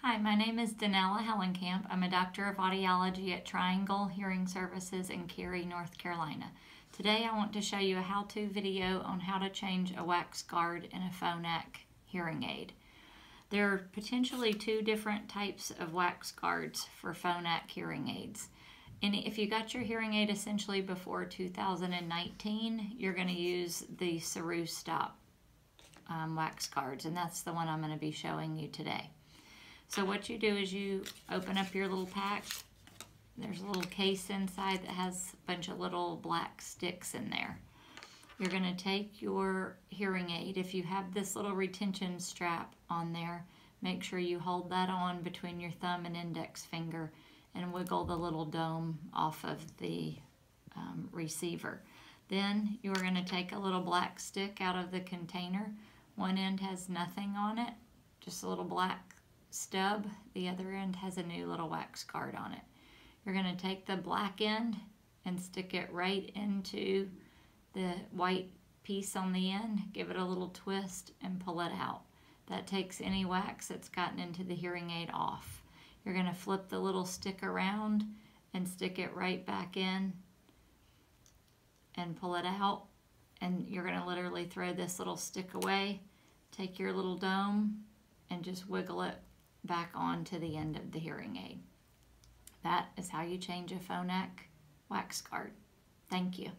Hi, my name is Danella Hellenkamp. I'm a doctor of audiology at Triangle Hearing Services in Cary, North Carolina. Today I want to show you a how-to video on how to change a wax guard in a Phonak hearing aid. There are potentially two different types of wax guards for Phonak hearing aids. And if you got your hearing aid essentially before 2019, you're going to use the Ceru Stop wax guards, and that's the one I'm going to be showing you today. So what you do is you open up your little pack. There's a little case inside that has a bunch of little black sticks in there. You're going to take your hearing aid. If you have this little retention strap on there, make sure you hold that on between your thumb and index finger and wiggle the little dome off of the receiver. Then you're going to take a little black stick out of the container. One end has nothing on it, just a little black stub. The other end has a new little wax guard on it. You're going to take the black end and stick it right into the white piece on the end, give it a little twist and pull it out. That takes any wax that's gotten into the hearing aid off. You're going to flip the little stick around and stick it right back in and pull it out, and you're going to literally throw this little stick away, take your little dome and just wiggle it back onto the end of the hearing aid. That is how you change a Phonak wax guard. Thank you.